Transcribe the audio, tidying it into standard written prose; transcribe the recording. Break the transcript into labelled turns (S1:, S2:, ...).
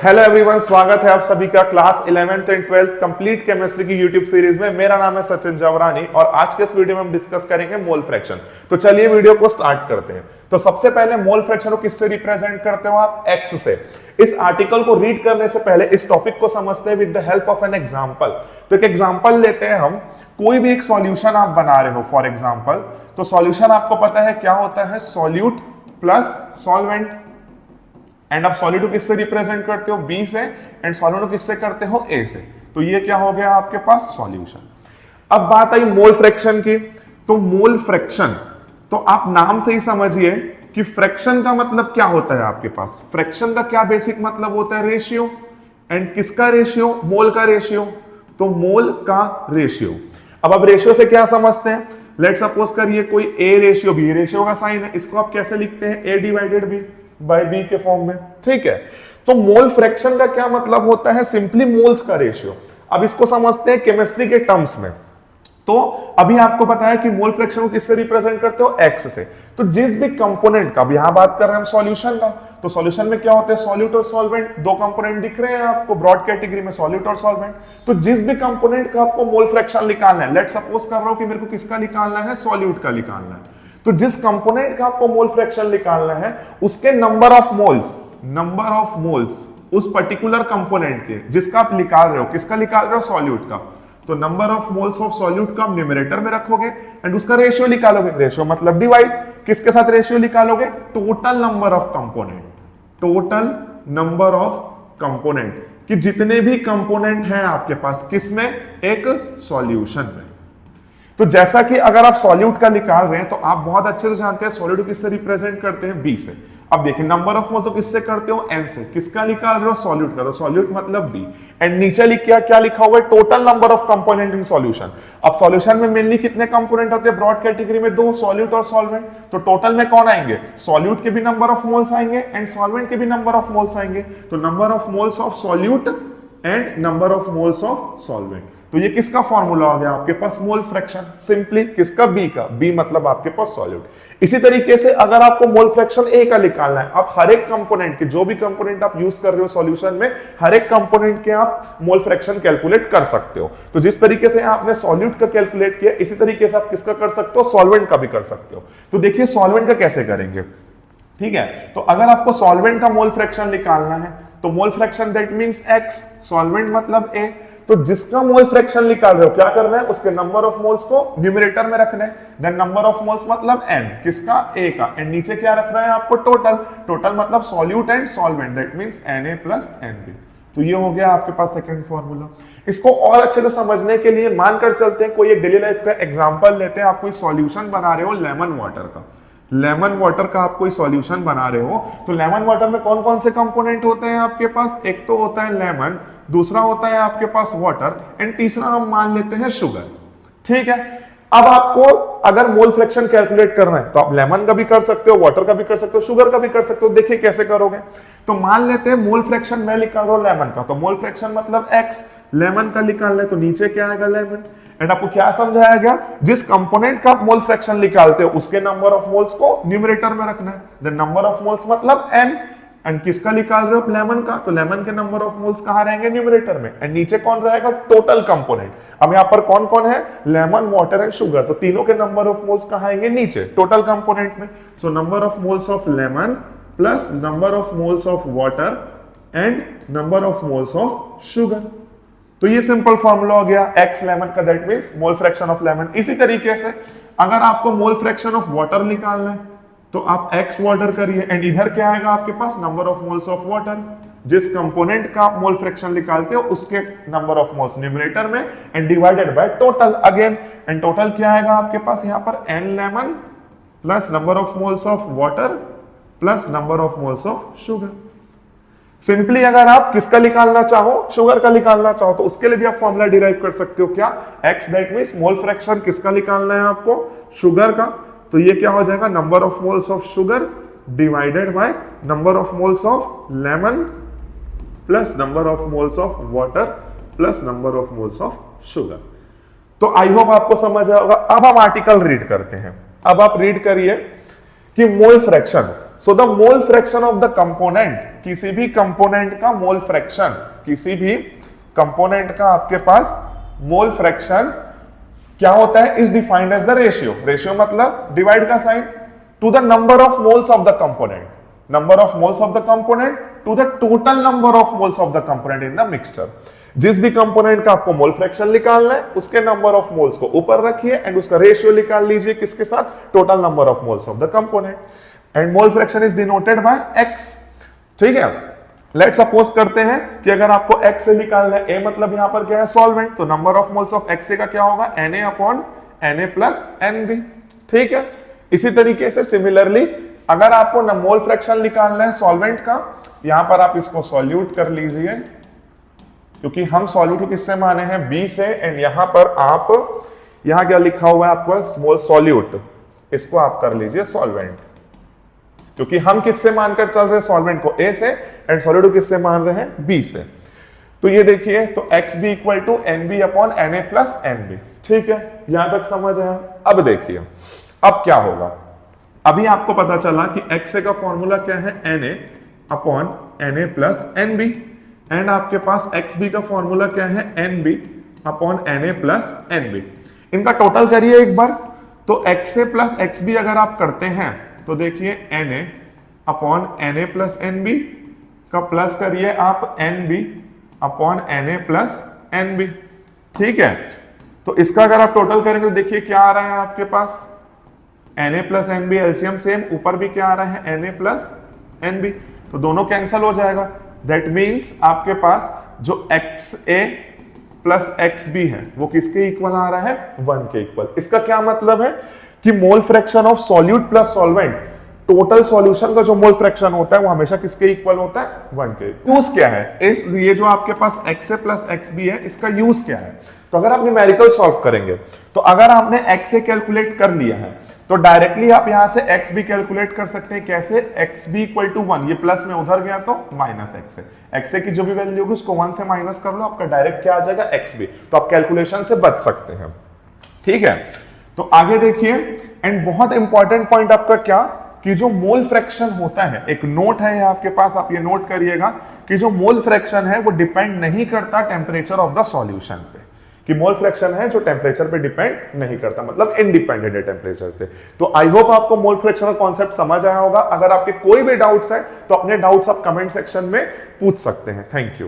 S1: Hello everyone, स्वागत है आप सभी का class 11th and 12th complete chemistry की यूट्यूब सीरीज में। मेरा नाम है सचिन जवरानी और आज के इस वीडियो में हम डिस्कस करेंगे मोल फ्रैक्शन। तो चलिए वीडियो को स्टार्ट करते हैं। तो सबसे पहले मोल फ्रैक्शन को किससे रिप्रेजेंट करते हो आप? एक्स से। इस आर्टिकल को रीड करने से पहले इस टॉपिक को समझते हैं with the help of an example. तो एक एग्जांपल लेते हैं हम। कोई भी एक सॉल्यूशन आप बना रहे हो फॉर एग्जांपल, तो सॉल्यूशन आपको पता है क्या होता है? Solute plus solvent. एंड आप सॉल्यूट को किससे रिप्रेजेंट करते हो? बी से। एंड सॉल्वेंट को किससे करते हो? ए से। तो ये क्या हो गया आपके पास? सॉल्यूशन। अब बात आई मोल फ्रैक्शन की। तो मोल फ्रैक्शन, तो आप नाम से ही समझिए कि फ्रैक्शन का मतलब क्या होता है आपके पास। फ्रैक्शन का क्या बेसिक मतलब होता है? रेशियो। एंड किसका रेशियो? मोल का रेशियो। तो मोल का रेशियो। अब रेशियो से क्या समझते हैं? लेट सपोज करिए कोई ए रेशियो बी रेशियो का साइन है, इसको आप कैसे लिखते हैं? ए डिवाइडेड बी बाय बी के फॉर्म में। ठीक है। तो मोल फ्रैक्शन का क्या मतलब होता है? सिंपली मोल्स का रेशियो। अब इसको समझते हैं केमिस्ट्री के टर्म्स में। तो अभी आपको पता है कि मोल फ्रैक्शन को किससे रिप्रेजेंट करते हो? एक्स से। तो जिस भी कंपोनेंट का, अब यहां बात कर रहे हैं हम सॉल्यूशन का, तो सॉल्यूशन में क्या होता है? सॉल्यूट और सॉल्वेंट, दो कंपोनेंट दिख रहे हैं आपको ब्रॉड कैटेगरी में, सॉल्यूट और सॉल्वेंट। तो जिस भी कंपोनेंट का आपको मोल फ्रैक्शन निकालना है, लेट सपोज कर रहा हूं कि मेरे को किसका निकालना है? सॉल्यूट का निकालना है। तो जिस कंपोनेंट का आपको मोल फ्रैक्शन निकालना है, उसके नंबर ऑफ मोल्स उस पर्टिकुलर कंपोनेंट के जिसका आप निकाल रहे हो, किसका निकाल रहे हो? सॉल्यूट का। तो number of moles of solute का आप न्यूमरेटर में रखोगे एंड उसका रेशियो निकालोगे। रेशियो मतलब डिवाइड। किसके साथ रेशियो निकालोगे? Total number of component. Total number of component कि जितने भी कंपोनेंट हैं आपके पास, किसमें? एक सॉल्यूशन में। तो जैसा कि अगर आप सॉल्यूट का निकाल रहे हैं तो आप बहुत अच्छे से जानते हैं सॉल्यूट किससे रिप्रेजेंट करते हैं? बी से। अब देखिए नंबर ऑफ मोल्स किससे करते हो? एन से। किसका निकाल रहे हो? सॉल्यूट का। तो सॉल्यूट मतलब बी। एंड नीचे लिखिए क्या लिखा हुआ है? Total number of component in solution. अब सॉल्यूशन में मेनली कितने कंपोनेंट होते हैं ब्रॉड कैटेगरी में? दो, सॉल्यूट और सॉल्वेंट। तो टोटल में कौन आएंगे? सॉल्यूट के भी नंबर ऑफ मोल्स आएंगे एंड सॉल्वेंट के भी नंबर ऑफ मोल्स आएंगे। तो number of moles of solute and number of moles of solvent. तो ये किसका फॉर्मूला हो गया आपके पास? Mole fraction. सिंपली किसका? बी का। बी मतलब आपके पास सॉल्यूट। इसी तरीके से अगर आपको मोल फ्रैक्शन ए का निकालना है, आप हर एक कंपोनेंट के, जो भी कंपोनेंट आप यूज कर रहे हो सॉल्यूशन में, हर एक कंपोनेंट के आप मोल फ्रैक्शन कैलकुलेट कर सकते हो। तो जिस तरीके से आपने सॉल्यूट का कैलकुलेट किया, इसी तरीके से आप किसका कर सकते हो? सॉल्वेंट का भी कर सकते हो। तो देखिए सॉल्वेंट का कैसे करेंगे। ठीक है। तो अगर आपको सॉल्वेंट का मोल फ्रैक्शन निकालना है, तो mole fraction that means x, solvent मतलब ए। तो जिसका मोल फ्रैक्शन निकाल रहे हो, क्या करना है? उसके नंबर ऑफ मोल्स को न्यूमरेटर में रखना है। देन नंबर ऑफ मोल्स मतलब एन, किसका? ए का। एंड नीचे क्या रखना है आपको? टोटल। टोटल मतलब solute and solvent, that means Na plus Nb। तो ये हो गया आपके पास सेकंड फॉर्मूला। इसको और अच्छे से समझने के लिए मानकर चलते हैं कोई एक डेली लाइफ का एग्जांपल लेते हैं। आप कोई सॉल्यूशन बना रहे हो लेमन वाटर का। लेमन वाटर का आप कोई सॉल्यूशन बना रहे हो, तो लेमन वाटर में कौन कौन से कंपोनेंट होते हैं आपके पास? एक तो होता है लेमन, दूसरा होता है आपके पास वाटर एंड तीसरा हम मान लेते हैं शुगर। ठीक है। अब आपको अगर मोल फ्रैक्शन कैलकुलेट करना है तो आप लेमन का भी कर सकते हो, वाटर का भी कर सकते हो, शुगर का भी कर सकते हो। देखिए कैसे करोगे। तो मान लेते हैं मोल फ्रैक्शन मैं निकाल रहा हूं लेमन का, तो मोल फ्रैक्शन मतलब एक्स। लेमन का निकालना है तो नीचे क्या आएगा? लेमन। एंड आपको क्या समझाया गया? जिस कंपोनेंट का आप मोल फ्रैक्शन निकालते हो, उसके नंबर ऑफ मोल्स को न्यूमरेटर में रखना है। द नंबर ऑफ मोल्स मतलब एन। एंड किसका निकाल रहे हो? लेमन का। तो लेमन के नंबर ऑफ मोल्स कहां रहेंगे? न्यूमरेटर में। एंड नीचे कौन रहेगा? Total component. अब यहां पर कौन कौन है? Lemon, water and sugar. तो तीनों के नंबर ऑफ मोल्स कहां आएंगे? नीचे, टोटल कंपोनेंट में। So number of moles of lemon plus number of moles of water and number of moles of sugar. तो ये सिंपल फॉर्मूला हो गया एक्स लेमन का, that means mole fraction of lemon. इसी तरीके से अगर आपको मोल फ्रैक्शन ऑफ वाटर निकालना है, तो आप एक्स वाटर करिए एंड इधर क्या आएगा आपके पास? Number of moles of water. जिस कंपोनेंट का आप मोल फ्रैक्शन निकालते हो, उसके नंबर ऑफ मोल्स न्यूमरेटर में and divided by total again. And total क्या आएगा आपके पास? यहां पर N lemon plus number of moles of water plus number of moles of sugar. Simply अगर आप किसका निकालना चाहो? शुगर का निकालना चाहो, तो उसके लिए भी आप फॉर्मूला डिराइव कर सकते हो। क्या? X, that means mole fraction किसका निकालना है आपको? शुगर का। तो ये क्या हो जाएगा? Number of moles of sugar divided by number of moles of lemon plus number of moles of water plus number of moles of sugar. तो आई होप आपको समझ आया होगा। अब हम आर्टिकल रीड करते हैं। अब आप रीड करिए कि mole fraction so the mole fraction of the component, किसी भी कंपोनेंट का मोल फ्रैक्शन, किसी भी कंपोनेंट का आपके पास मोल फ्रैक्शन क्या होता है, is defined as the ratio. Ratio मतलब डिवाइड का sign to the number of moles of the component, number of moles of the component to the total number of moles of the component in the mixture. जिस भी component का आपको mole fraction निकालना है उसके number of moles को ऊपर रखिए एंड उसका रेशियो निकाल लीजिए किसके साथ, total number of moles of the component, and mole fraction is denoted by x। ठीक है, लेट सपोज करते हैं कि अगर आपको x से निकालना है, a मतलब यहां पर क्या है, सॉल्वेंट, तो number of moles of x का क्या होगा, Na upon Na plus NB। ठीक है, इसी तरीके से सिमिलरली अगर आपको मोल फ्रैक्शन निकालना है सॉल्वेंट का, यहां पर आप इसको सॉल्यूट कर लीजिए, क्योंकि हम सॉल्यूट किससे माने हैं, B से, एंड यहां पर आप, यहां क्या लिखा हुआ है आपको, स्मॉल सॉल्यूट, इसको आप कर लीजिए सॉल्वेंट, क्योंकि हम किससे मानकर चल रहे हैं, सॉल्वेंट को A से, एंड सॉल्यूट किससे मान रहे हैं, B से। तो ये देखिए, तो XB equal to NB upon Na plus NB। ठीक है, यहां तक समझ आया। अब देखिए अब क्या होगा, अभी आपको पता चला कि XA का फॉर्मूला क्या है, Na upon Na plus NB, and आपके पास XB का फॉर्मूला क्या है, NB upon Na plus NB। इनका टोटल करिए एक बार, तो XA प्लस XB अगर आप करते हैं तो देखिए Na upon Na plus NB का प्लस करिए आप NB upon Na plus NB। ठीक है, तो इसका अगर आप टोटल करेंगे तो देखिए क्या आ रहा है आपके पास, Na plus NB LCM same, ऊपर भी क्या आ रहा है, Na प्लस NB, तो दोनों कैंसिल हो जाएगा। दैट मीन्स आपके पास जो XA प्लस XB है वो किसके इक्वल आ रहा है, 1 के इक्वल। इसका क्या मतलब है कि mole fraction of solute plus solvent, total solution का जो मोल फ्रैक्शन होता है वो हमेशा किसके इक्वल होता है, 1 के। यूज क्या है इस, ये जो आपके पास XA प्लस XB है, इसका यूज क्या है, तो अगर आप न्यूमेरिकल सॉल्व करेंगे तो अगर आपने XA कैलकुलेट कर लिया है तो डायरेक्टली आप यहां से XB कैलकुलेट कर सकते हैं। कैसे, XB इक्वल टू 1, ये प्लस में उधर गया तो माइनस XA, XA की जो भी वैल्यू होगी उसको 1 से माइनस कर लो, आपका डायरेक्ट क्या आ जाएगा, XB, तो आप कैलकुलेशन से बच सकते हैं। ठीक है, तो आगे देखिए, एंड बहुत इंपॉर्टेंट पॉइंट आपका क्या, कि जो मोल फ्रैक्शन होता है, एक नोट है आपके पास, आप ये नोट करिएगा कि जो मोल फ्रैक्शन है वो डिपेंड नहीं करता टेम्परेचर ऑफ द सॉल्यूशन पे, कि मोल फ्रैक्शन है जो टेम्परेचर पे डिपेंड नहीं करता, मतलब इंडिपेंडेंट है टेम्परेचर से। तो आई होप आपको मोल फ्रैक्शन का कॉन्सेप्ट समझ आया होगा। अगर आपके कोई भी डाउट्स है तो अपने डाउट्स आप कमेंट सेक्शन में पूछ सकते हैं। Thank you.